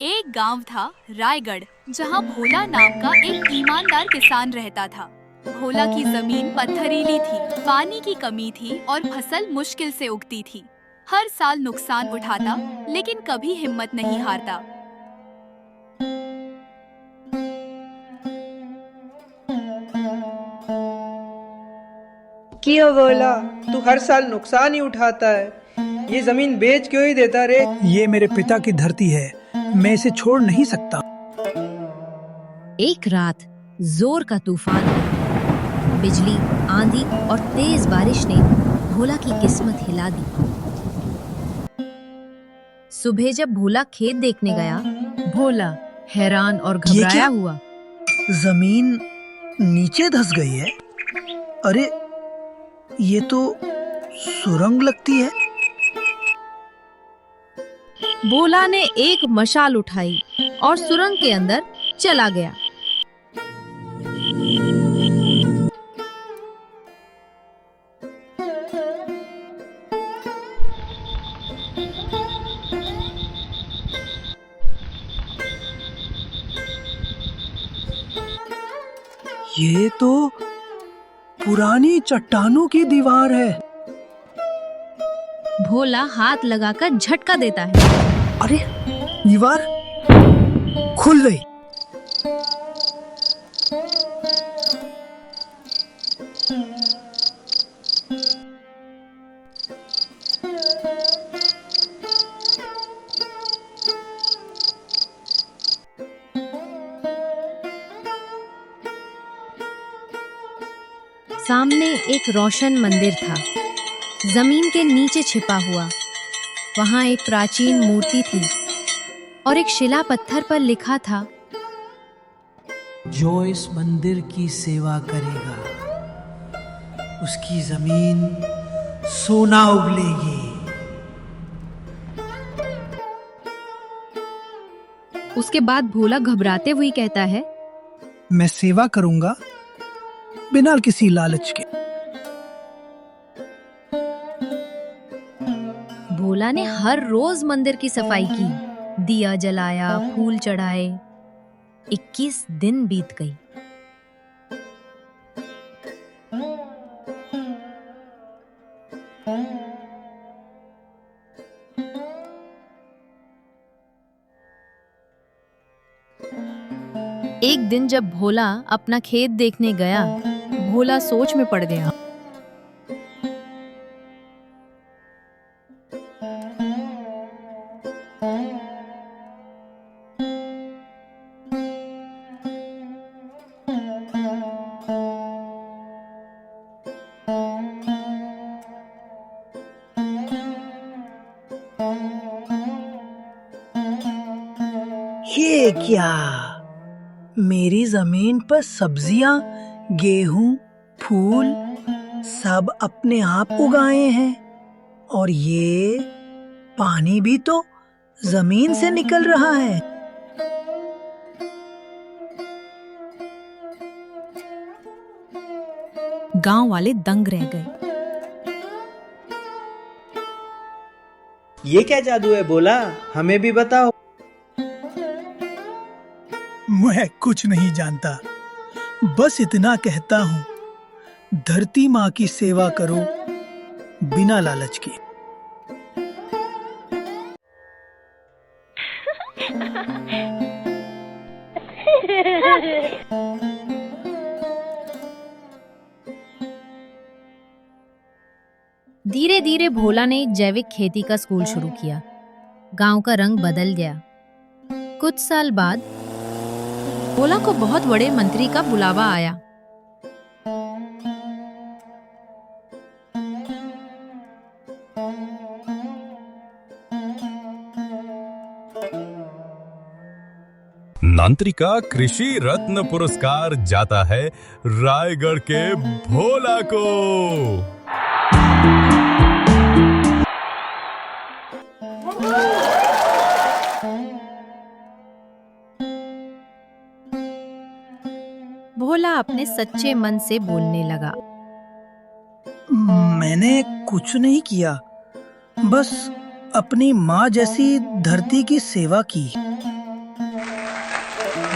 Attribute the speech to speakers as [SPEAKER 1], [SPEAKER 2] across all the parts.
[SPEAKER 1] एक गांव था रायगढ़, जहां भोला नाम का एक ईमानदार किसान रहता था। भोला की जमीन पत्थरीली थी, पानी की कमी थी और फसल मुश्किल से उगती थी। हर साल नुकसान उठाता, लेकिन कभी हिम्मत नहीं हारता।
[SPEAKER 2] क्यों बोला? तू हर साल नुकसान ही उठाता है। ये जमीन बेच क्यों ही देता रे?
[SPEAKER 3] ये मेरे पिता की धरती है, मैं इसे छोड़ नहीं सकता।
[SPEAKER 4] एक रात जोर का तूफान आया। बिजली, आंधी और तेज बारिश ने भोला की किस्मत हिला दी। सुबह जब भोला खेत देखने गया, भोला हैरान और
[SPEAKER 3] ये क्या?
[SPEAKER 4] घबराया हुआ।
[SPEAKER 3] जमीन नीचे धंस गई है। अरे, ये तो सुरंग लगती है।
[SPEAKER 4] भोला ने एक मशाल उठाई और सुरंग के अंदर चला गया।
[SPEAKER 3] ये तो पुरानी चट्टानों की दीवार है।
[SPEAKER 4] भोला हाथ लगाकर झटका देता है।
[SPEAKER 3] अरे, दीवार खुल गई।
[SPEAKER 4] सामने एक रोशन मंदिर था, जमीन के नीचे छिपा हुआ। वहां एक प्राचीन मूर्ति थी और एक शिला पत्थर पर लिखा था,
[SPEAKER 5] जो इस मंदिर की सेवा करेगा, उसकी जमीन सोना उगलेगी।
[SPEAKER 4] उसके बाद भोला घबराते हुए कहता है,
[SPEAKER 3] मैं सेवा करूंगा बिना किसी लालच के।
[SPEAKER 4] भोला ने हर रोज मंदिर की सफाई की, दिया जलाया, फूल चढ़ाए। 21 दिन बीत गई। एक दिन जब भोला अपना खेत देखने गया, भोला सोच में पड़ गया।
[SPEAKER 3] ये क्या? मेरी जमीन पर सब्जियां, गेहूं, फूल सब अपने आप उगाए हैं, और ये पानी भी तो जमीन से निकल रहा है।
[SPEAKER 4] गांव वाले दंग रह गए।
[SPEAKER 2] ये क्या जादू है बोला? हमें भी बताओ।
[SPEAKER 3] मैं कुछ नहीं जानता, बस इतना कहता हूँ, धरती माँ की सेवा करो बिना लालच के।
[SPEAKER 4] धीरे धीरे भोला ने एक जैविक खेती का स्कूल शुरू किया। गांव का रंग बदल गया। कुछ साल बाद भोला को बहुत बड़े मंत्री का बुलावा आया।
[SPEAKER 6] मंत्री का कृषि रत्न पुरस्कार जाता है रायगढ़ के भोला को।
[SPEAKER 4] भोला अपने सच्चे मन से बोलने लगा।
[SPEAKER 3] मैंने कुछ नहीं किया, बस अपनी माँ जैसी धरती की सेवा की।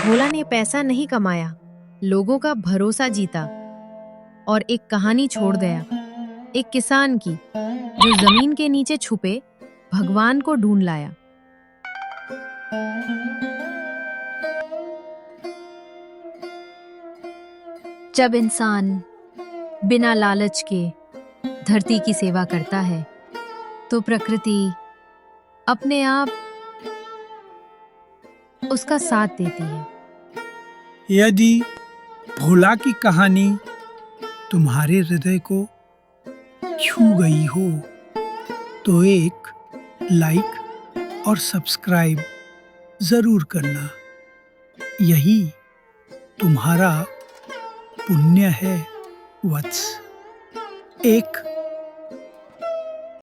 [SPEAKER 4] भोला ने पैसा नहीं कमाया, लोगों का भरोसा जीता और एक कहानी छोड़ गया, एक किसान की जो जमीन के नीचे छुपे भगवान को ढूंढ लाया। जब इंसान बिना लालच के धरती की सेवा करता है तो प्रकृति अपने आप उसका साथ देती है।
[SPEAKER 3] यदि भोला की कहानी तुम्हारे हृदय को छू गई हो तो एक लाइक और सब्सक्राइब जरूर करना। यही तुम्हारा पुण्य है वत्स। एक